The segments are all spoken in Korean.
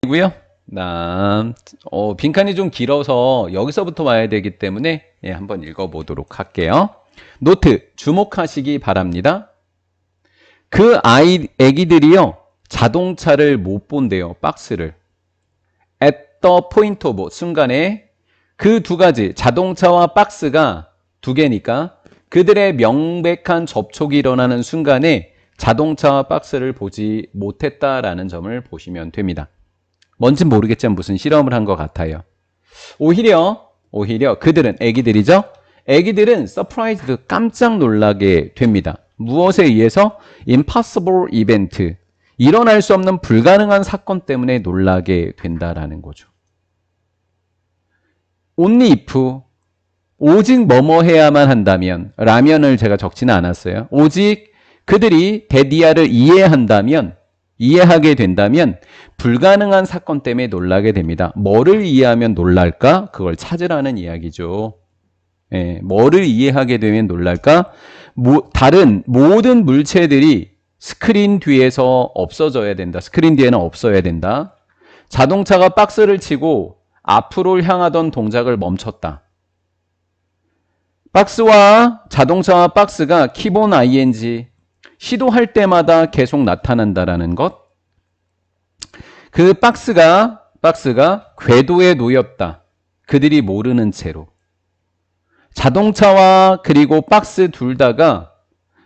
고요. 빈칸이 좀 길어서 여기서부터 와야 되기 때문에 한번 읽어보도록 할게요. 노트 주목하시기 바랍니다. 그 애기들이요 자동차를 못 본대요. 박스를. at the point of 순간에 그 두 가지 자동차와 박스가 두 개니까 그들의 명백한 접촉이 일어나는 순간에 자동차와 박스를 보지 못했다라는 점을 보시면 됩니다. 뭔진 모르겠지만 무슨 실험을 한 것 같아요. 오히려 그들은 애기들이죠. 애기들은 surprised 깜짝 놀라게 됩니다. 무엇에 의해서? impossible event 일어날 수 없는 불가능한 사건 때문에 놀라게 된다라는 거죠. only if 오직 뭐뭐 해야만 한다면 라면을 제가 적지는 않았어요. 오직 그들이 데디아를 이해하게 된다면 불가능한 사건 때문에 놀라게 됩니다. 뭐를 이해하면 놀랄까? 그걸 찾으라는 이야기죠. 뭐를 이해하게 되면 놀랄까? 다른 모든 물체들이 스크린 뒤에서 없어져야 된다. 스크린 뒤에는 없어야 된다. 자동차가 박스를 치고 앞으로 향하던 동작을 멈췄다. 박스와 자동차와 박스가 키본 ing 시도할 때마다 계속 나타난다라는 것. 그 박스가 궤도에 놓였다. 그들이 모르는 채로. 자동차와 그리고 박스 둘 다가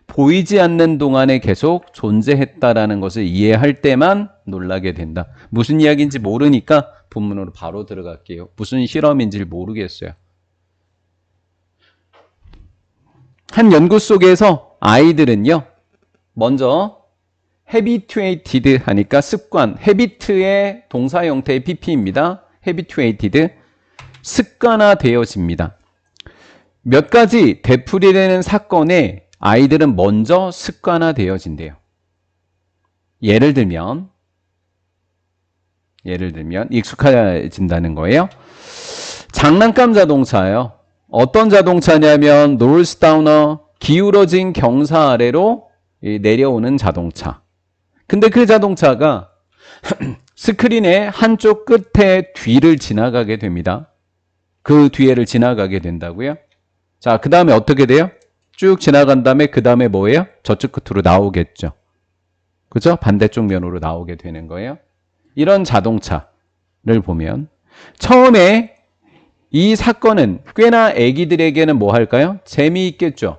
보이지 않는 동안에 계속 존재했다라는 것을 이해할 때만 놀라게 된다. 무슨 이야기인지 모르니까 본문으로 바로 들어갈게요. 무슨 실험인지 모르겠어요. 한 연구 속에서 아이들은요. 먼저 habituated 하니까 습관, habit의 동사 형태의 pp입니다. habituated, 습관화되어집니다. 몇 가지 되풀이되는 사건에 아이들은 먼저 습관화되어진대요. 예를 들면 익숙해진다는 거예요. 장난감 자동차예요. 어떤 자동차냐면 노스다우너, 기울어진 경사 아래로 내려오는 자동차. 근데 그 자동차가 스크린의 한쪽 끝에 뒤를 지나가게 됩니다. 그 뒤에를 지나가게 된다고요. 자, 그 다음에 어떻게 돼요? 쭉 지나간 다음에 그 다음에 뭐예요? 저쪽 끝으로 나오겠죠. 그죠? 반대쪽 면으로 나오게 되는 거예요. 이런 자동차를 보면 처음에 이 사건은 꽤나 애기들에게는 뭐 할까요? 재미있겠죠.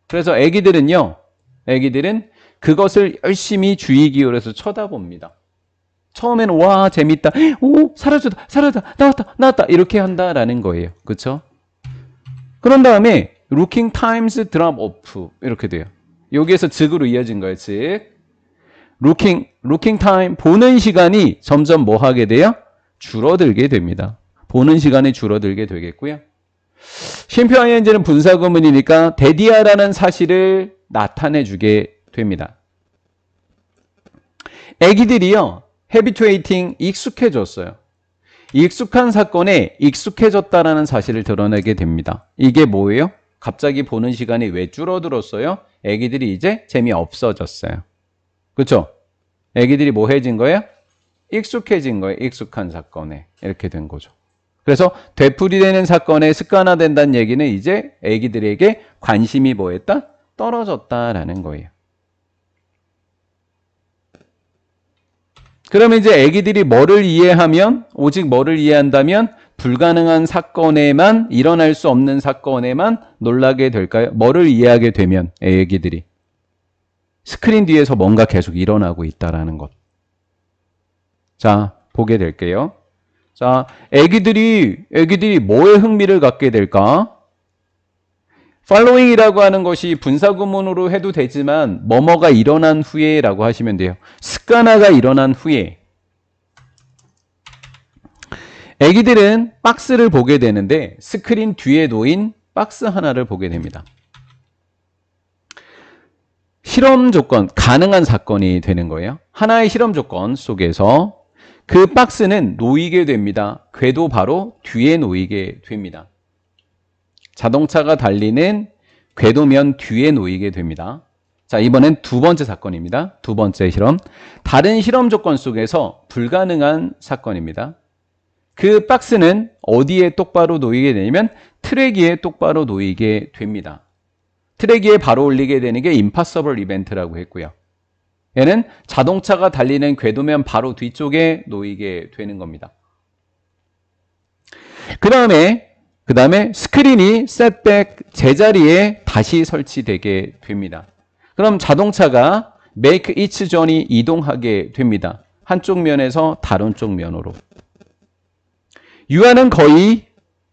그래서 애기들은 그것을 열심히 주의 기울여서 쳐다봅니다. 처음에는 와 재밌다. 오 사라졌다. 나왔다. 이렇게 한다라는 거예요. 그렇죠? 그런 다음에 looking times drop off 이렇게 돼요. 여기에서 즉으로 이어진 거예요. 즉 looking time 보는 시간이 점점 뭐 하게 돼요? 줄어들게 됩니다. 보는 시간이 줄어들게 되겠고요. 쉼표 ing는 분사구문이니까 데디아라는 사실을 나타내 주게 됩니다. 애기들이요. habituating 익숙해졌어요. 익숙한 사건에 익숙해졌다라는 사실을 드러내게 됩니다. 이게 뭐예요? 갑자기 보는 시간이 왜 줄어들었어요? 애기들이 이제 재미없어졌어요. 그렇죠? 애기들이 뭐 해진 거예요? 익숙해진 거예요. 익숙한 사건에. 이렇게 된 거죠. 그래서 되풀이되는 사건에 습관화된다는 얘기는 이제 애기들에게 관심이 뭐했다? 떨어졌다라는 거예요. 그러면 이제 애기들이 오직 뭐를 이해한다면 불가능한 사건에만 일어날 수 없는 사건에만 놀라게 될까요? 뭐를 이해하게 되면 애기들이 스크린 뒤에서 뭔가 계속 일어나고 있다라는 것. 자, 보게 될게요. 자, 애기들이 뭐에 흥미를 갖게 될까? following이라고 하는 것이 분사구문으로 해도 되지만 뭐뭐가 일어난 후에라고 하시면 돼요. 습관화가 일어난 후에 애기들은 박스를 보게 되는데 스크린 뒤에 놓인 박스 하나를 보게 됩니다. 실험 조건, 가능한 사건이 되는 거예요. 하나의 실험 조건 속에서 그 박스는 놓이게 됩니다. 궤도 바로 뒤에 놓이게 됩니다. 자동차가 달리는 궤도면 뒤에 놓이게 됩니다. 자, 이번엔 두 번째 사건입니다. 두 번째 실험. 다른 실험 조건 속에서 불가능한 사건입니다. 그 박스는 어디에 똑바로 놓이게 되냐면 트랙 위에 똑바로 놓이게 됩니다. 트랙 위에 바로 올리게 되는 게 impossible event라고 했고요. 얘는 자동차가 달리는 궤도면 바로 뒤쪽에 놓이게 되는 겁니다. 그 다음에 스크린이 셋백 제자리에 다시 설치되게 됩니다. 그럼 자동차가 make its journey 이동하게 됩니다. 한쪽 면에서 다른 쪽 면으로. 유아는 거의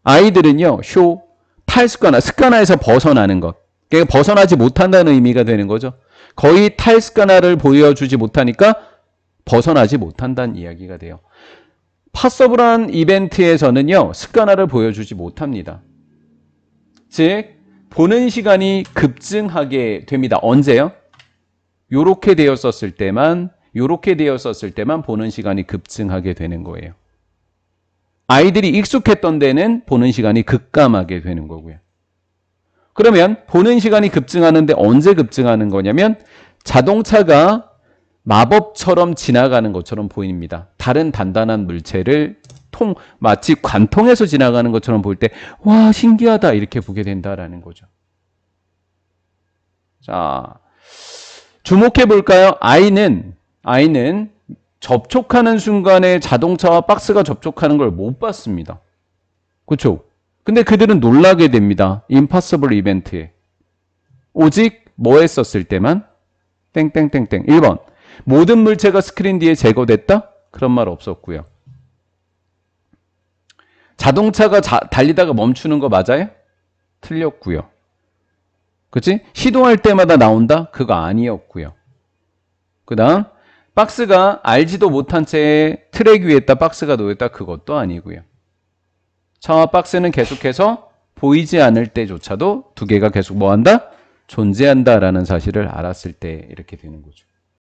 아이들은요, 습관화에서 벗어나는 것. 그러니까 벗어나지 못한다는 의미가 되는 거죠. 거의 습관화를 보여주지 못하니까 벗어나지 못한다는 이야기가 돼요. 파서블한 이벤트에서는요, 습관화를 보여주지 못합니다. 즉, 보는 시간이 급증하게 됩니다. 언제요? 요렇게 되었었을 때만 보는 시간이 급증하게 되는 거예요. 아이들이 익숙했던 데는 보는 시간이 급감하게 되는 거고요. 그러면 보는 시간이 급증하는데 언제 급증하는 거냐면 자동차가 마법처럼 지나가는 것처럼 보입니다. 다른 단단한 물체를 마치 관통해서 지나가는 것처럼 보일 때 와, 신기하다 이렇게 보게 된다라는 거죠. 자, 주목해 볼까요? 아이는 접촉하는 순간에 자동차와 박스가 접촉하는 걸 못 봤습니다. 그렇죠? 근데 그들은 놀라게 됩니다. impossible 이벤트에. 오직 뭐 했었을 때만? 땡땡땡땡. 1번. 모든 물체가 스크린 뒤에 제거됐다? 그런 말 없었고요. 자동차가 달리다가 멈추는 거 맞아요? 틀렸고요. 그치? 시동할 때마다 나온다? 그거 아니었고요. 그 다음 박스가 알지도 못한 채 트랙 위에다 박스가 놓였다? 그것도 아니고요. 차와 박스는 계속해서 보이지 않을 때조차도 두 개가 계속 뭐한다? 존재한다라는 사실을 알았을 때 이렇게 되는 거죠.